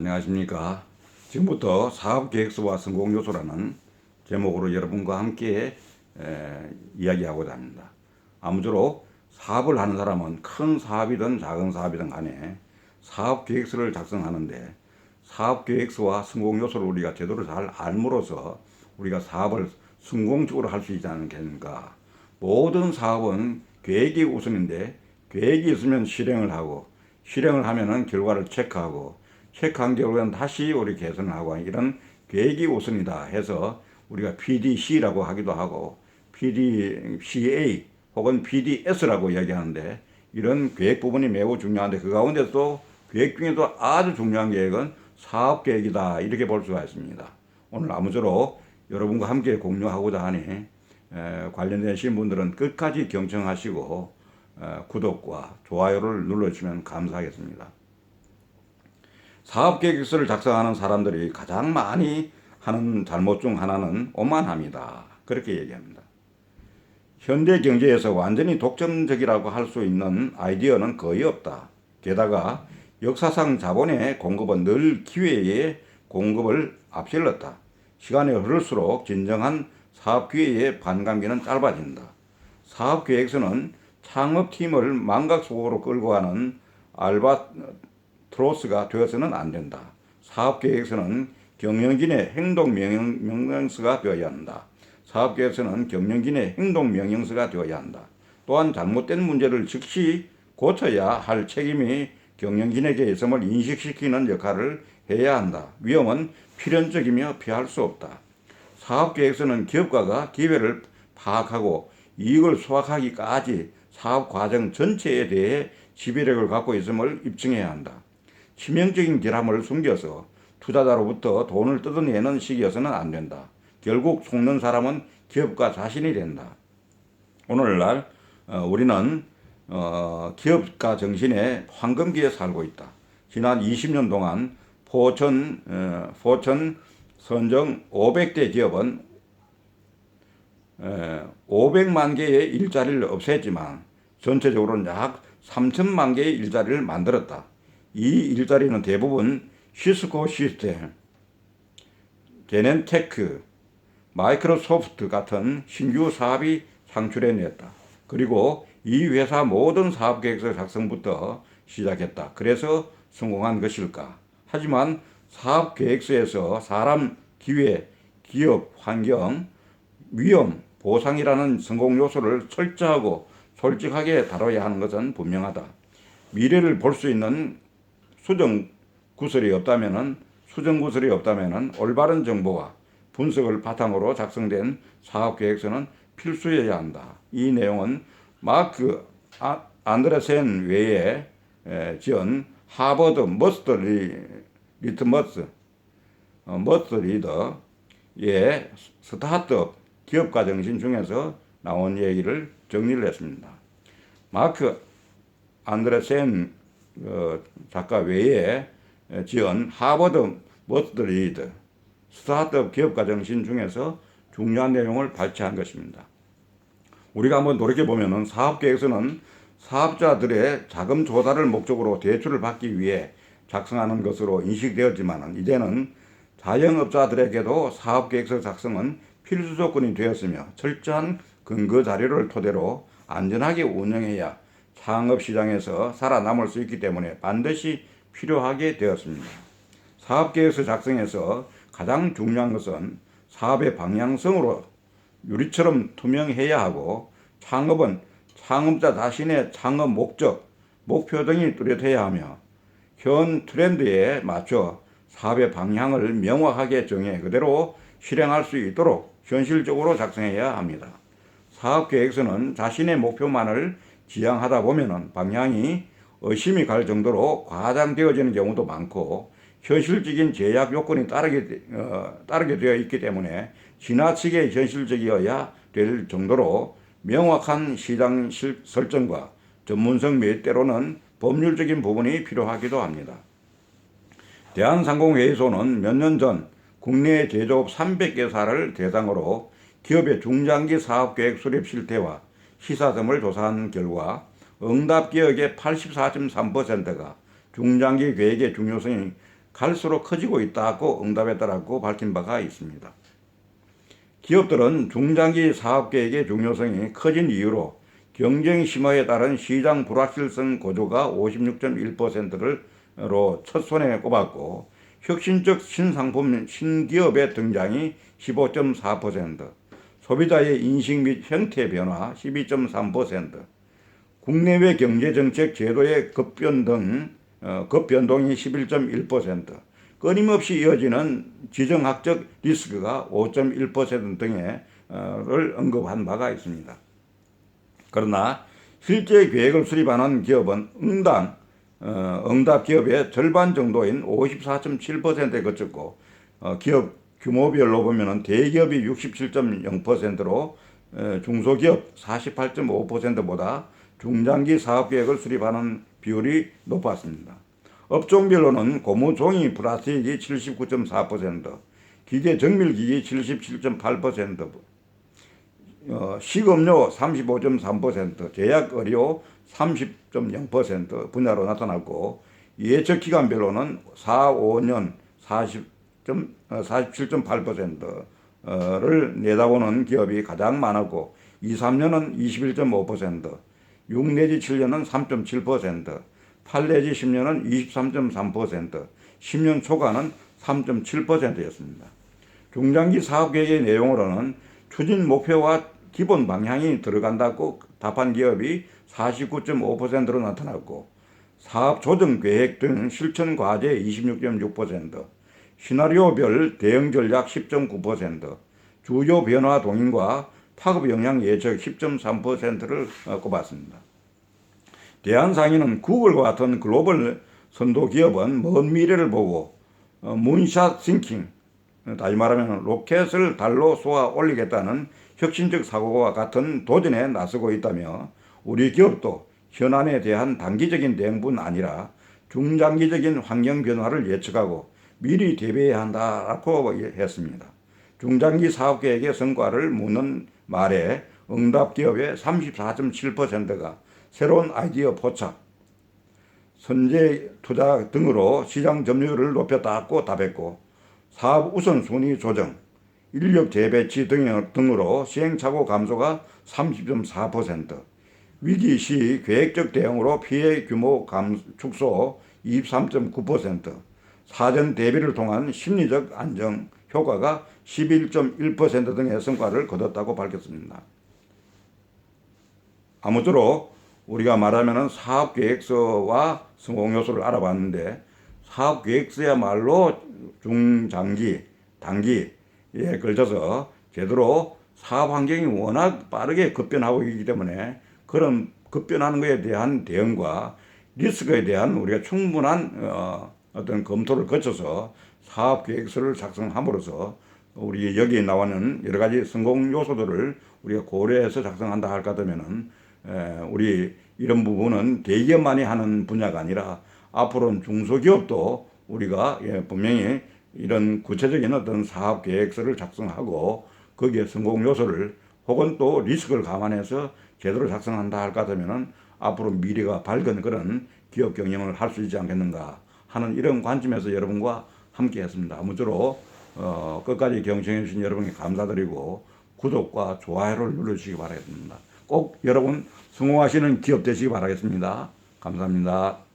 안녕하십니까. 지금부터 사업계획서와 성공요소라는 제목으로 여러분과 함께 이야기하고자 합니다. 아무쪼록 사업을 하는 사람은 큰 사업이든 작은 사업이든 간에 사업계획서를 작성하는데, 사업계획서와 성공요소를 우리가 제대로 잘 알므로써 우리가 사업을 성공적으로 할 수 있지 않겠는가. 모든 사업은 계획이 우선인데, 계획이 있으면 실행을 하고, 실행을 하면은 결과를 체크하고, 체크한 결과는 다시 우리 개선을 하고, 이런 계획이 우선이다 해서 우리가 PDC라고 하기도 하고 PDCA 혹은 PDS라고 이야기하는데, 이런 계획 부분이 매우 중요한데, 그 가운데서 계획 중에도 아주 중요한 계획은 사업계획이다, 이렇게 볼 수가 있습니다. 오늘 아무쪼록 여러분과 함께 공유하고자 하니 관련되신 분들은 끝까지 경청하시고 구독과 좋아요를 눌러주시면 감사하겠습니다. 사업계획서를 작성하는 사람들이 가장 많이 하는 잘못 중 하나는 오만함이다, 그렇게 얘기합니다. 현대 경제에서 완전히 독점적이라고 할 수 있는 아이디어는 거의 없다. 게다가 역사상 자본의 공급은 늘 기회의 공급을 앞질렀다. 시간이 흐를수록 진정한 사업 기회의 반감기는 짧아진다. 사업계획서는 창업팀을 망각 속으로 끌고 가는 알바트로스가 되어서는 안 된다. 사업계획서는 경영진의 행동명령서가 되어야 한다. 사업계획서는 경영진의 행동명령서가 되어야 한다. 또한 잘못된 문제를 즉시 고쳐야 할 책임이 경영진에게 있음을 인식시키는 역할을 해야 한다. 위험은 필연적이며 피할 수 없다. 사업계획서는 기업가가 기회를 파악하고 이익을 수확하기까지 사업 과정 전체에 대해 지배력을 갖고 있음을 입증해야 한다. 치명적인 결함을 숨겨서 투자자로부터 돈을 뜯어내는 식이어서는 안 된다. 결국 속는 사람은 기업가 자신이 된다. 오늘날 우리는 기업가 정신의 황금기에 살고 있다. 지난 20년 동안 포천 선정 500대 기업은 500만 개의 일자리를 없앴지만 전체적으로는 약 3천만 개의 일자리를 만들었다. 이 일자리는 대부분 시스코 시스템, 제넨테크, 마이크로소프트 같은 신규 사업이 창출해냈다. 그리고 이 회사 모든 사업계획서 작성부터 시작했다. 그래서 성공한 것일까? 하지만 사업계획서에서 사람, 기회, 기업, 환경, 위험, 보상이라는 성공 요소를 철저하고 솔직하게 다뤄야 하는 것은 분명하다. 미래를 볼 수 있는 수정 구설이 없다면은 올바른 정보와 분석을 바탕으로 작성된 사업계획서는 필수여야 한다. 이 내용은 마크 안드레센 외에 지은 하버드 머스트 리더의 스타트업 기업가 정신 중에서 나온 얘기를 정리를 했습니다. 마크 안드레센 작가 외에 지은 하버드 머스트 리더 스타트업 기업가 정신 중에서 중요한 내용을 발췌한 것입니다. 우리가 한번 돌이켜보면 사업계획서는 사업자들의 자금 조달을 목적으로 대출을 받기 위해 작성하는 것으로 인식되었지만, 이제는 자영업자들에게도 사업계획서 작성은 필수 조건이 되었으며, 철저한 근거 자료를 토대로 안전하게 운영해야 창업시장에서 살아남을 수 있기 때문에 반드시 필요하게 되었습니다. 사업계획서 작성에서 가장 중요한 것은 사업의 방향성으로 유리처럼 투명해야 하고, 창업은 창업자 자신의 창업 목적, 목표 등이 뚜렷해야 하며, 현 트렌드에 맞춰 사업의 방향을 명확하게 정해 그대로 실행할 수 있도록 현실적으로 작성해야 합니다. 사업계획서는 자신의 목표만을 지향하다 보면 방향이 의심이 갈 정도로 과장되어지는 경우도 많고, 현실적인 제약 요건이 따르게 되어 있기 때문에 지나치게 현실적이어야 될 정도로 명확한 시장 설정과 전문성 몇 때로는 법률적인 부분이 필요하기도 합니다. 대한상공회의소는 몇 년 전 국내 제조업 300개사를 대상으로 기업의 중장기 사업계획 수립 실태와 시사점을 조사한 결과 응답 기업의 84.3%가 중장기 계획의 중요성이 갈수록 커지고 있다고 응답했다라고 밝힌 바가 있습니다. 기업들은 중장기 사업계획의 중요성이 커진 이유로 경쟁 심화에 따른 시장 불확실성 고조가 56.1%로 첫손에 꼽았고, 혁신적 신상품 신기업의 등장이 15.4%, 소비자의 인식 및 형태 변화 12.3%, 국내외 경제정책 제도의 급변동이 11.1%, 끊임없이 이어지는 지정학적 리스크가 5.1% 등을 언급한 바가 있습니다. 그러나 실제 계획을 수립하는 기업은 응답 기업의 절반 정도인 54.7%에 그쳤고, 기업 규모별로 보면 대기업이 67.0%로 중소기업 48.5%보다 중장기 사업계획을 수립하는 비율이 높았습니다. 업종별로는 고무종이 플라스틱이 79.4%, 기계정밀기기 77.8%, 식음료 35.3%, 제약의료 30.0% 분야로 나타났고, 예측기간별로는 4, 5년 47.8%를 내다보는 기업이 가장 많았고, 2, 3년은 21.5%, 6 내지 7년은 3.7%, 8 내지 10년은 23.3%, 10년 초과는 3.7%였습니다. 중장기 사업계획의 내용으로는 추진 목표와 기본 방향이 들어간다고 답한 기업이 49.5%로 나타났고, 사업 조정 계획 등 실천 과제 26.6%, 시나리오별 대응 전략 10.9%, 주요 변화 동인과 파급 영향 예측 10.3%를 꼽았습니다. 대한상인은 구글과 같은 글로벌 선도 기업은 먼 미래를 보고 문샷 싱킹, 다시 말하면 로켓을 달로 쏘아 올리겠다는 혁신적 사고와 같은 도전에 나서고 있다며, 우리 기업도 현안에 대한 단기적인 대응뿐 아니라 중장기적인 환경 변화를 예측하고 미리 대비해야 한다고 했습니다. 중장기 사업계획의 성과를 묻는 말에 응답 기업의 34.7%가 새로운 아이디어 포착, 선제 투자 등으로 시장 점유율을 높였다고 답했고, 사업 우선순위 조정, 인력 재배치 등으로 시행착오 감소가 30.4%, 위기 시 계획적 대응으로 피해 규모 축소 23.9%, 사전 대비를 통한 심리적 안정 효과가 11.1% 등의 성과를 거뒀다고 밝혔습니다. 아무쪼록 우리가 말하면 사업계획서와 성공요소를 알아봤는데, 사업계획서야말로 중장기, 단기에 걸쳐서 제대로 사업 환경이 워낙 빠르게 급변하고 있기 때문에 그런 급변하는 것에 대한 대응과 리스크에 대한 우리가 충분한 어떤 검토를 거쳐서 사업계획서를 작성함으로써 우리 여기에 나오는 여러 가지 성공 요소들을 우리가 고려해서 작성한다 할 것 같으면은, 우리 이런 부분은 대기업만이 하는 분야가 아니라 앞으로는 중소기업도 우리가 분명히 이런 구체적인 어떤 사업 계획서를 작성하고 거기에 성공 요소를 혹은 또 리스크를 감안해서 제대로 작성한다 할 것 같으면은 앞으로 미래가 밝은 그런 기업 경영을 할 수 있지 않겠는가 하는 이런 관점에서 여러분과 함께 했습니다. 아무쪼록 끝까지 경청해 주신 여러분께 감사드리고 구독과 좋아요를 눌러주시기 바라겠습니다. 꼭 여러분 성공하시는 기업 되시기 바라겠습니다. 감사합니다.